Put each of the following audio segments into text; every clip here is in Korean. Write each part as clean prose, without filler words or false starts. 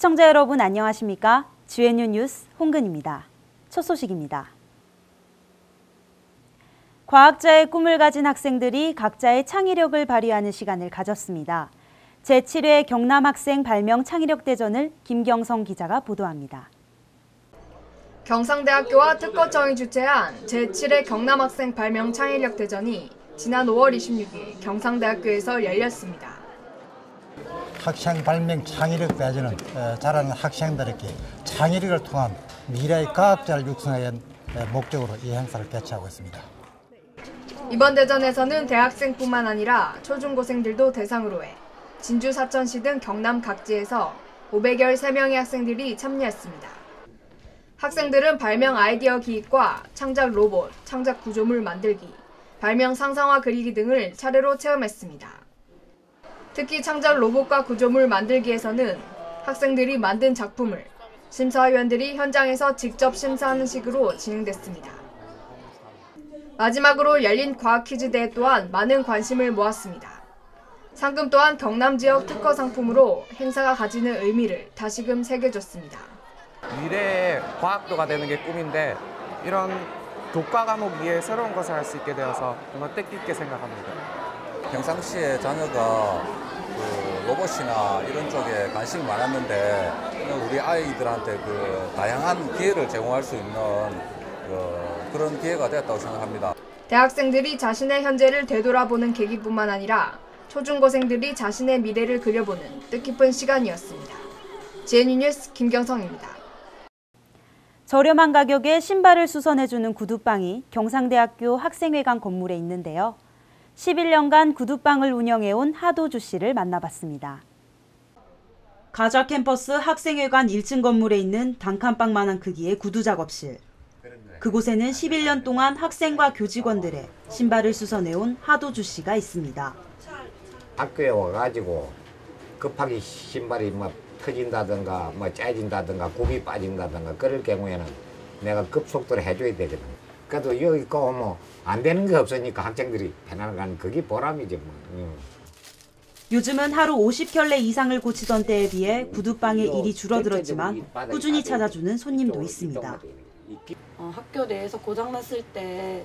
시청자 여러분 안녕하십니까? GNU 뉴스 홍근입니다. 첫 소식입니다. 과학자의 꿈을 가진 학생들이 각자의 창의력을 발휘하는 시간을 가졌습니다. 제7회 경남학생 발명 창의력 대전을 김경성 기자가 보도합니다. 경상대학교와 특허청이 주최한 제7회 경남학생 발명 창의력 대전이 지난 5월 26일 경상대학교에서 열렸습니다. 학생 발명 창의력 대전은 자라는 학생들에게 창의력을 통한 미래의 과학자를 육성하는 목적으로 이 행사를 개최하고 있습니다. 이번 대전에서는 대학생뿐만 아니라 초중고생들도 대상으로 해 진주 사천시 등 경남 각지에서 513명의 학생들이 참여했습니다. 학생들은 발명 아이디어 기획과 창작 로봇, 창작 구조물 만들기, 발명 상상화 그리기 등을 차례로 체험했습니다. 특히 창작 로봇과 구조물 만들기에서는 학생들이 만든 작품을 심사위원들이 현장에서 직접 심사하는 식으로 진행됐습니다. 마지막으로 열린 과학 퀴즈 대회 또한 많은 관심을 모았습니다. 상금 또한 경남 지역 특허 상품으로 행사가 가지는 의미를 다시금 새겨줬습니다. 미래의 과학도가 되는 게 꿈인데 이런 교과 과목 위에 새로운 것을 할 수 있게 되어서 정말 뜻깊게 생각합니다. 평상시에 자녀가 로봇이나 이런 쪽에 관심이 많았는데 우리 아이들한테 다양한 기회를 제공할 수 있는 그런 기회가 되었다고 생각합니다. 대학생들이 자신의 현재를 되돌아보는 계기뿐만 아니라 초중고생들이 자신의 미래를 그려보는 뜻깊은 시간이었습니다. GNU 뉴스 김경성입니다. 저렴한 가격에 신발을 수선해주는 구두방이 경상대학교 학생회관 건물에 있는데요. 11년간 구두방을 운영해온 하도주 씨를 만나봤습니다. 가좌 캠퍼스 학생회관 1층 건물에 있는 단칸방만한 크기의 구두 작업실. 그곳에는 11년 동안 학생과 교직원들의 신발을 수선해온 하도주 씨가 있습니다. 학교에 와가지고 급하게 신발이 터진다든가 짜진다든가 굽이 빠진다든가 그럴 경우에는 내가 급속도로 해줘야 되거든. 그래도 여기 오면 안 되는 게 없으니까 학생들이 편안한 그게 보람이지 뭐. 요즘은 하루 50켤레 이상을 고치던 때에 비해 구두방의 일이 줄어들었지만 꾸준히 찾아주는 손님도 있습니다. 학교 내에서 고장났을 때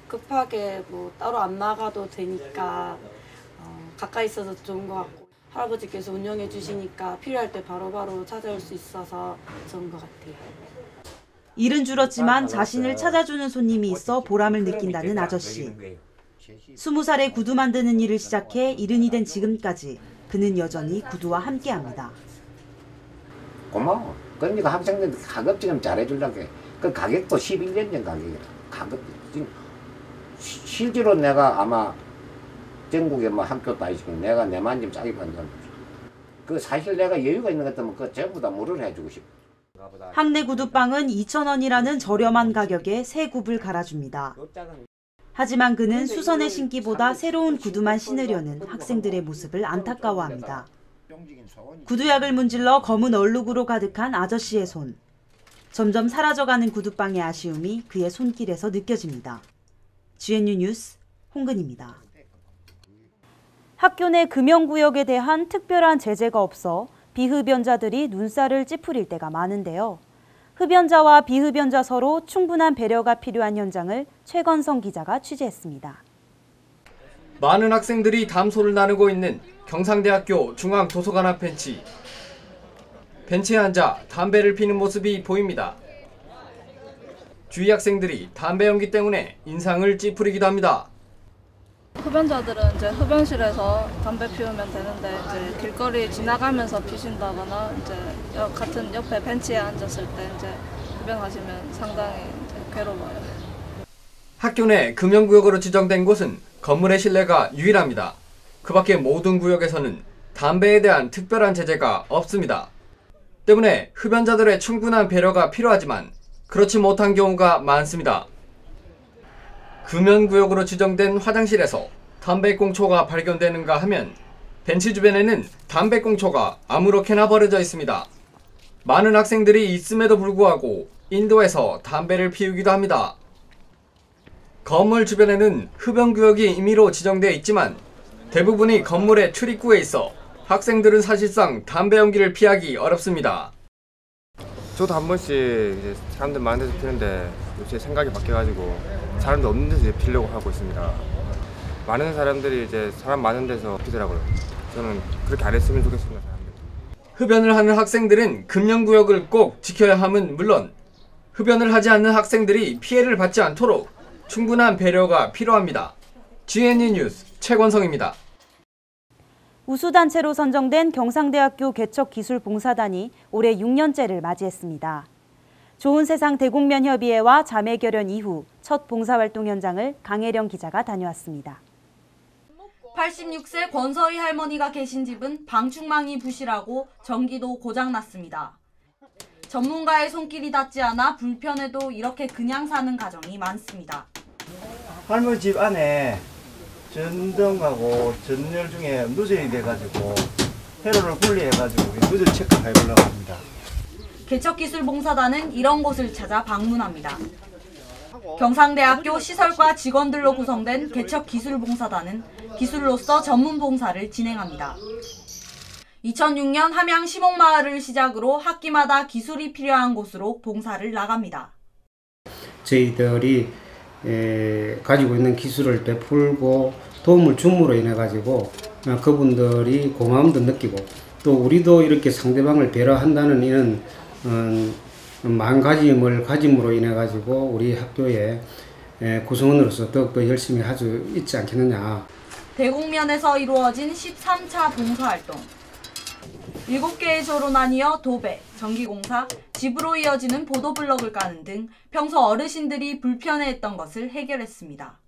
급하게 따로 안 나가도 되니까 가까이 있어서 좋은 것 같고 할아버지께서 운영해 주시니까 필요할 때 바로바로 찾아올 수 있어서 좋은 것 같아요. 일은 줄었지만 자신을 찾아주는 손님이 있어 보람을 느낀다는 아저씨. 20살에 구두 만드는 일을 시작해 70이 된 지금까지 그는 여전히 구두와 함께합니다. 고마워. 그러니까 학생들 가급적 잘해주려고 해. 그 가격도 11년 전 가격이라. 실제로 내가 아마 전국에 학교 다니시면 내가 내만 좀 싸게 받는 그 사실 내가 여유가 있는 것 같으면 그 전부 다 무료로 해주고 싶어. 학내 구두방은 2,000원이라는 저렴한 가격에 새 굽을 갈아줍니다. 하지만 그는 수선의 신기보다 새로운 구두만 신으려는 학생들의 모습을 안타까워합니다. 구두약을 문질러 검은 얼룩으로 가득한 아저씨의 손. 점점 사라져가는 구두방의 아쉬움이 그의 손길에서 느껴집니다. GNU 뉴스 홍근입니다. 학교 내 금연구역에 대한 특별한 제재가 없어 비흡연자들이 눈살을 찌푸릴 때가 많은데요. 흡연자와 비흡연자 서로 충분한 배려가 필요한 현장을 최건성 기자가 취재했습니다. 많은 학생들이 담소를 나누고 있는 경상대학교 중앙도서관 앞 벤치. 벤치에 앉아 담배를 피는 모습이 보입니다. 주위 학생들이 담배 연기 때문에 인상을 찌푸리기도 합니다. 흡연자들은 이제 흡연실에서 담배 피우면 되는데 이제 길거리 지나가면서 피신다거나 이제 같은 옆에 벤치에 앉았을 때 이제 흡연하시면 상당히 이제 괴로워요. 학교 내 금연구역으로 지정된 곳은 건물의 실내가 유일합니다. 그 밖의 모든 구역에서는 담배에 대한 특별한 제재가 없습니다. 때문에 흡연자들의 충분한 배려가 필요하지만 그렇지 못한 경우가 많습니다. 금연구역으로 지정된 화장실에서 담배꽁초가 발견되는가 하면 벤치 주변에는 담배꽁초가 아무렇게나 버려져 있습니다. 많은 학생들이 있음에도 불구하고 인도에서 담배를 피우기도 합니다. 건물 주변에는 흡연구역이 임의로 지정되어 있지만 대부분이 건물의 출입구에 있어 학생들은 사실상 담배 연기를 피하기 어렵습니다. 저도 한 번씩 이제 사람들 많은 데서 피는데 요새 생각이 바뀌어가지고 사람들 없는 데서 이제 피려고 하고 있습니다. 많은 사람들이 이제 사람 많은 데서 피더라고요. 저는 그렇게 안 했으면 좋겠습니다. 사람들. 흡연을 하는 학생들은 금연구역을 꼭 지켜야 함은 물론 흡연을 하지 않는 학생들이 피해를 받지 않도록 충분한 배려가 필요합니다. GNU 뉴스 최권성입니다. 우수단체로 선정된 경상대학교 개척기술봉사단이 올해 6년째를 맞이했습니다. 좋은 세상 대국면협의회와 자매결연 이후 첫 봉사활동 현장을 강혜령 기자가 다녀왔습니다. 86세 권서희 할머니가 계신 집은 방충망이 부실하고 전기도 고장났습니다. 전문가의 손길이 닿지 않아 불편해도 이렇게 그냥 사는 가정이 많습니다. 할머니 집 안에 전등하고 전열 중에 누전이 돼가지고 회로를 분리해가지고 누전 체크해보려고 합니다. 개척기술봉사단은 이런 곳을 찾아 방문합니다. 경상대학교 시설과 직원들로 구성된 개척기술봉사단은 기술로서 전문 봉사를 진행합니다. 2006년 함양 시목마을을 시작으로 학기마다 기술이 필요한 곳으로 봉사를 나갑니다. 저희들이 가지고 있는 기술을 베풀고 도움을 줌으로 인해 가지고 그분들이 고마움도 느끼고 또 우리도 이렇게 상대방을 배려한다는 이런 마음가짐을 가짐으로 인해 가지고 우리 학교의 구성원으로서 더욱더 열심히 할 수 있지 않겠느냐. 대국면에서 이루어진 13차 봉사활동. 7개의 조로 나뉘어 도배, 전기공사, 집으로 이어지는 보도블럭을 까는 등 평소 어르신들이 불편해했던 것을 해결했습니다.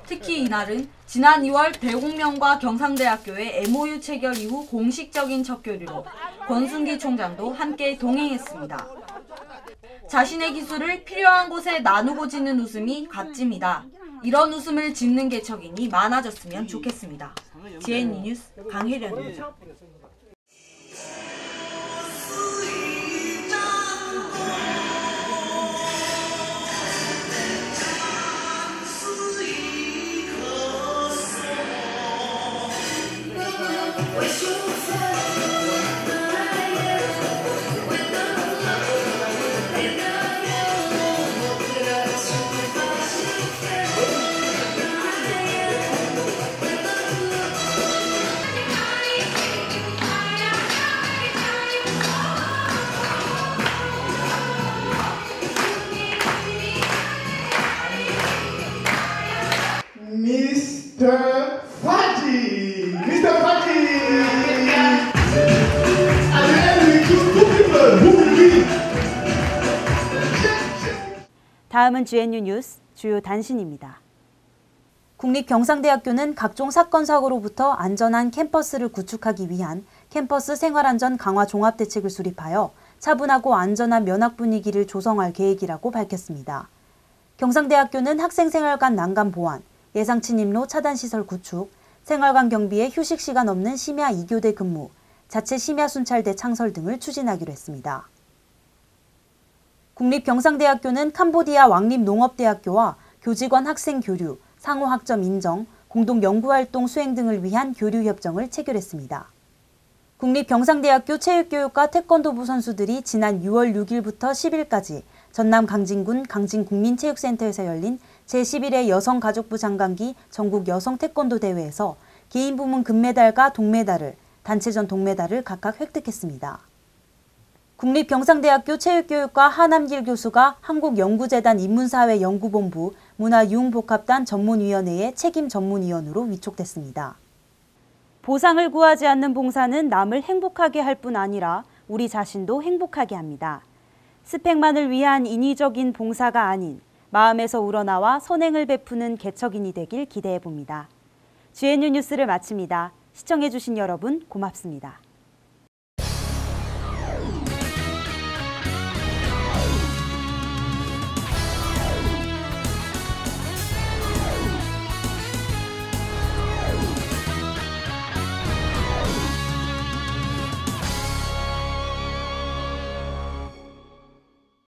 특히 이날은 지난 2월 대국면과 경상대학교의 MOU 체결 이후 공식적인 첫 교류로 권순기 총장도 함께 동행했습니다. 자신의 기술을 필요한 곳에 나누고 짓는 웃음이 값집니다. 이런 웃음을 짓는 개척인이 많아졌으면 좋겠습니다. GNU 뉴스 강혜련입니다. Mr. Fati! Mr. Fati! Are you ready to two people who will win? 다음은 GNU 뉴스 주요 단신입니다. 국립경상대학교는 각종 사건 사고로부터 안전한 캠퍼스를 구축하기 위한 캠퍼스 생활안전 강화 종합대책을 수립하여 차분하고 안전한 면학 분위기를 조성할 계획이라고 밝혔습니다. 경상대학교는 학생생활관 난간 보완, 예상 침입로 차단시설 구축, 생활관 경비에 휴식시간 없는 심야 2교대 근무, 자체 심야 순찰대 창설 등을 추진하기로 했습니다. 국립경상대학교는 캄보디아 왕립농업대학교와 교직원 학생 교류, 상호 학점 인정, 공동 연구활동 수행 등을 위한 교류협정을 체결했습니다. 국립경상대학교 체육교육과 태권도부 선수들이 지난 6월 6일부터 10일까지 전남 강진군 강진국민체육센터에서 열린 제11회 여성가족부 장관기 전국 여성 태권도 대회에서 개인 부문 금메달과 동메달을, 단체전 동메달을 각각 획득했습니다. 국립경상대학교 체육교육과 하남길 교수가 한국연구재단 인문사회연구본부 문화유흥복합단 전문위원회의 책임 전문위원으로 위촉됐습니다. 보상을 구하지 않는 봉사는 남을 행복하게 할 뿐 아니라 우리 자신도 행복하게 합니다. 스펙만을 위한 인위적인 봉사가 아닌 마음에서 우러나와 선행을 베푸는 개척인이 되길 기대해봅니다. GNU 뉴스를 마칩니다. 시청해주신 여러분 고맙습니다.